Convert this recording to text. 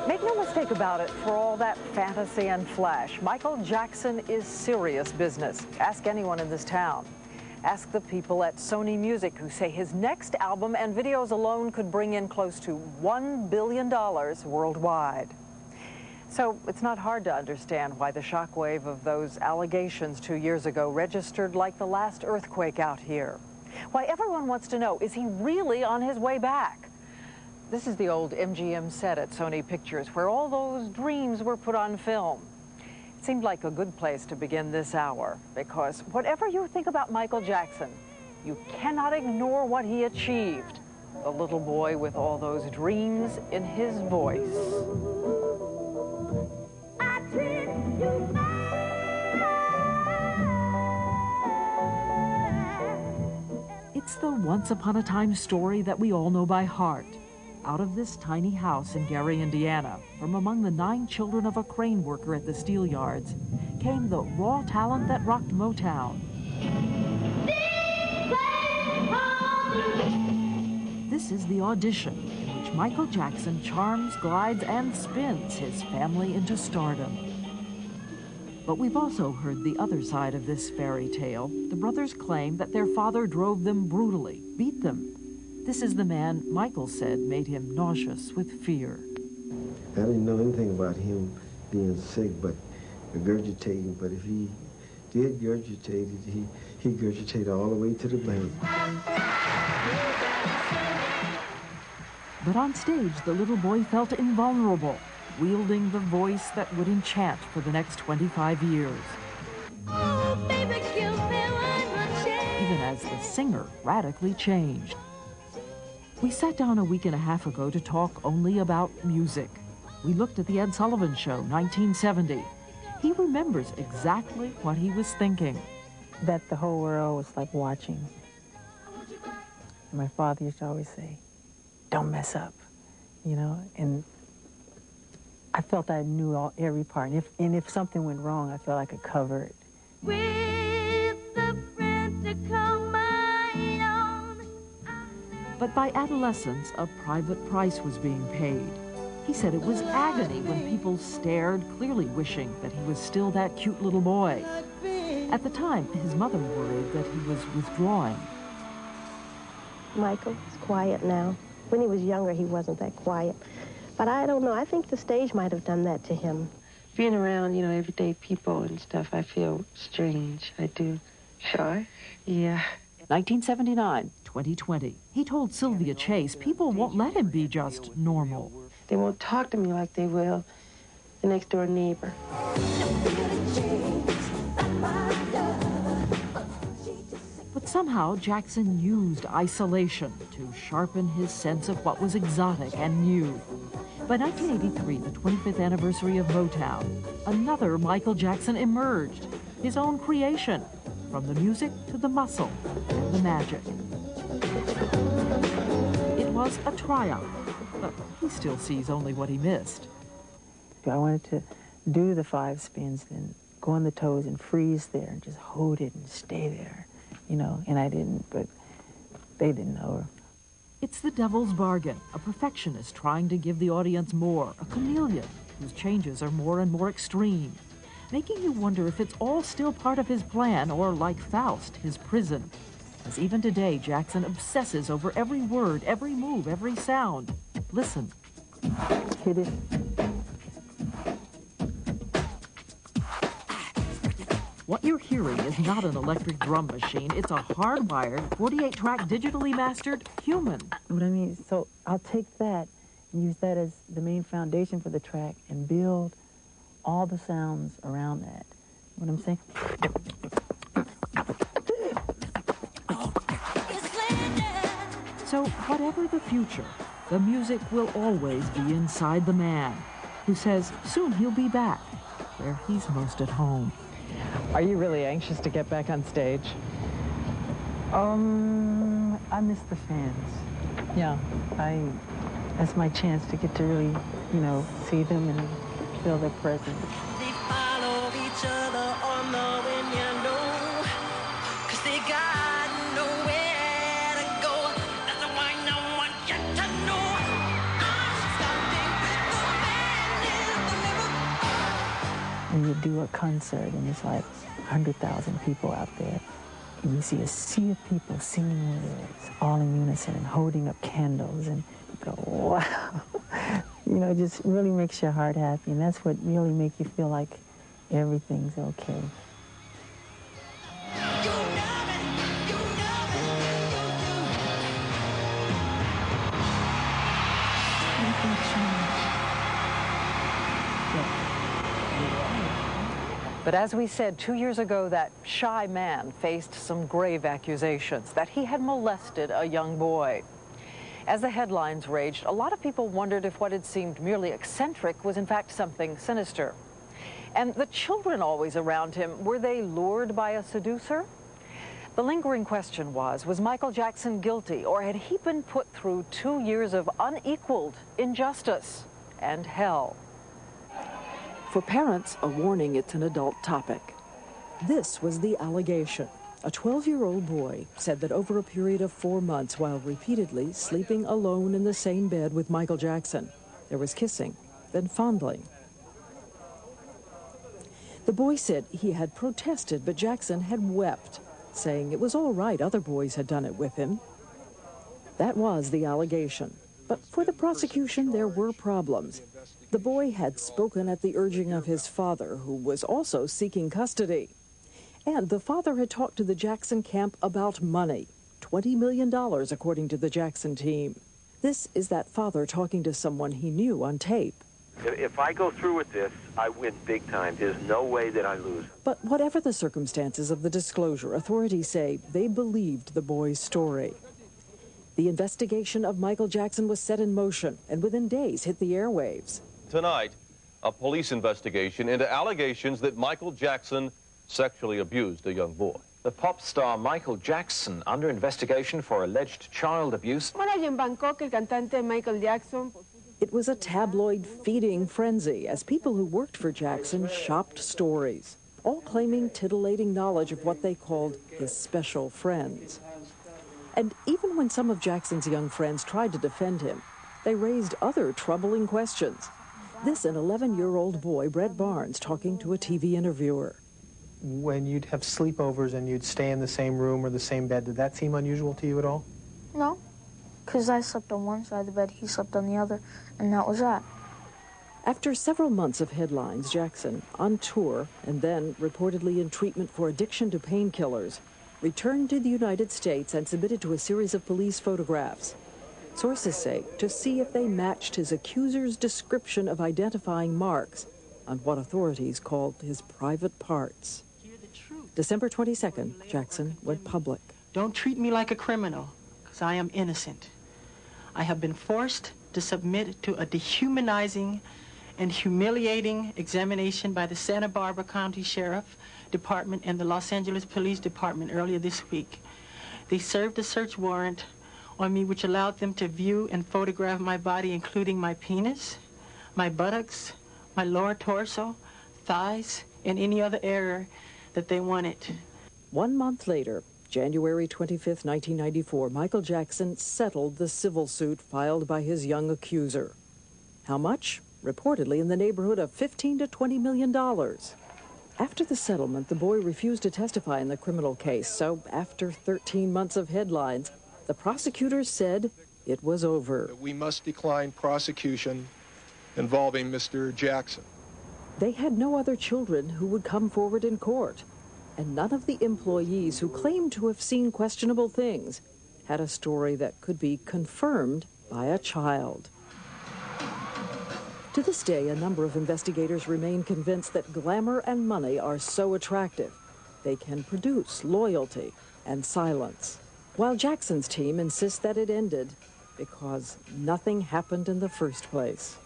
Make no mistake about it, for all that fantasy and flash, Michael Jackson is serious business. Ask anyone in this town. Ask the people at Sony Music who say his next album and videos alone could bring in close to $1 billion worldwide. So it's not hard to understand why the shockwave of those allegations 2 years ago registered like the last earthquake out here. Why everyone wants to know, is he really on his way back? This is the old MGM set at Sony Pictures where all those dreams were put on film. It seemed like a good place to begin this hour because whatever you think about Michael Jackson, you cannot ignore what he achieved. The little boy with all those dreams in his voice. I treat you bad. It's the once upon a time story that we all know by heart. Out of this tiny house in Gary, Indiana, from among the 9 children of a crane worker at the steel yards, came the raw talent that rocked Motown. This is the audition in which Michael Jackson charms, glides, and spins his family into stardom. But we've also heard the other side of this fairy tale. The brothers claim that their father drove them brutally, beat them. This is the man Michael said made him nauseous with fear. I didn't know anything about him being sick, but regurgitating. But if he did regurgitate it, he regurgitated all the way to the bank. But on stage, the little boy felt invulnerable, wielding the voice that would enchant for the next 25 years. Oh, baby, give me one more chance. Even as the singer radically changed. We sat down a week and a half ago to talk only about music. We looked at the Ed Sullivan Show, 1970. He remembers exactly what he was thinking. That the whole world was like watching. My father used to always say, don't mess up, you know, and I felt I knew every part. And if something went wrong, I felt I could cover it. But by adolescence, a private price was being paid. He said it was agony when people stared, clearly wishing that he was still that cute little boy. At the time, his mother worried that he was withdrawing. Michael is quiet now. When he was younger, he wasn't that quiet. But I don't know, I think the stage might have done that to him. Being around, you know, everyday people and stuff, I feel strange. I do. Shy? Yeah. 1979, 2020. He told Sylvia Chase people won't let him be just normal. They won't talk to me like they will the next door neighbor. But somehow Jackson used isolation to sharpen his sense of what was exotic and new. By 1983, the 25th anniversary of Motown, another Michael Jackson emerged, his own creation, from the music to the muscle and the magic. It was a triumph, but he still sees only what he missed. I wanted to do the 5 spins, then go on the toes and freeze there and just hold it and stay there, you know, and I didn't, but they didn't know. It's the devil's bargain, a perfectionist trying to give the audience more, a chameleon whose changes are more and more extreme, making you wonder if it's all still part of his plan or, like Faust, his prison. As even today, Jackson obsesses over every word, every move, every sound. Listen. Hit it. What you're hearing is not an electric drum machine. It's a hardwired, 48-track, digitally mastered human. What I mean, so I'll take that and use that as the main foundation for the track and build all the sounds around that. What I'm saying? So whatever the future, the music will always be inside the man, who says soon he'll be back, where he's most at home. Are you really anxious to get back on stage? I miss the fans. Yeah, that's my chance to get to really, you know, see them and feel their presence. They follow each other on the wind, you know, 'cause they got nowhere to go. That's why no one gets to know. I'm standing with the man. when you do a concert and it's like 100,000 people out there, and you see a sea of people singing lyrics, all in unison and holding up candles, and you go, wow. You know, it just really makes your heart happy, and that's what really makes you feel like everything's okay. But as we said 2 years ago, that shy man faced some grave accusations that he had molested a young boy. As the headlines raged, a lot of people wondered if what had seemed merely eccentric was in fact something sinister. And the children always around him, were they lured by a seducer? The lingering question was Michael Jackson guilty, or had he been put through 2 years of unequaled injustice and hell? For parents, a warning, it's an adult topic. This was the allegation. A 12-year-old boy said that over a period of 4 months, while repeatedly sleeping alone in the same bed with Michael Jackson, there was kissing, then fondling. The boy said he had protested, but Jackson had wept, saying it was all right, other boys had done it with him. That was the allegation. But for the prosecution, there were problems. The boy had spoken at the urging of his father, who was also seeking custody. And the father had talked to the Jackson camp about money, $20 million, according to the Jackson team. This is that father talking to someone he knew on tape. If I go through with this, I win big time. There's no way that I lose. But whatever the circumstances of the disclosure, authorities say they believed the boy's story. The investigation of Michael Jackson was set in motion and within days hit the airwaves. Tonight, a police investigation into allegations that Michael Jackson sexually abused a young boy. The pop star Michael Jackson under investigation for alleged child abuse. It was a tabloid feeding frenzy as people who worked for Jackson shopped stories, all claiming titillating knowledge of what they called his special friends. And even when some of Jackson's young friends tried to defend him, they raised other troubling questions. This an 11-year-old boy, Brett Barnes, talking to a TV interviewer. When you'd have sleepovers and you'd stay in the same room or the same bed, did that seem unusual to you at all? No, because I slept on one side of the bed, he slept on the other, and that was that. After several months of headlines, Jackson, on tour and then reportedly in treatment for addiction to painkillers, returned to the United States and submitted to a series of police photographs. Sources say to see if they matched his accuser's description of identifying marks on what authorities called his private parts. December 22nd, Jackson went public. Don't treat me like a criminal, because I am innocent. I have been forced to submit to a dehumanizing and humiliating examination by the Santa Barbara County Sheriff Department and the Los Angeles Police Department earlier this week. They served a search warrant on me which allowed them to view and photograph my body, including my penis, my buttocks, my lower torso, thighs, and any other area that they wanted. 1 month later, January 25th, 1994, Michael Jackson settled the civil suit filed by his young accuser. How much? Reportedly in the neighborhood of $15 to $20 million. After the settlement, the boy refused to testify in the criminal case, so after 13 months of headlines, the prosecutors said it was over. We must decline prosecution involving Mr. Jackson. They had no other children who would come forward in court, and none of the employees who claimed to have seen questionable things had a story that could be confirmed by a child. To this day, a number of investigators remain convinced that glamour and money are so attractive, they can produce loyalty and silence. While Jackson's team insists that it ended because nothing happened in the first place.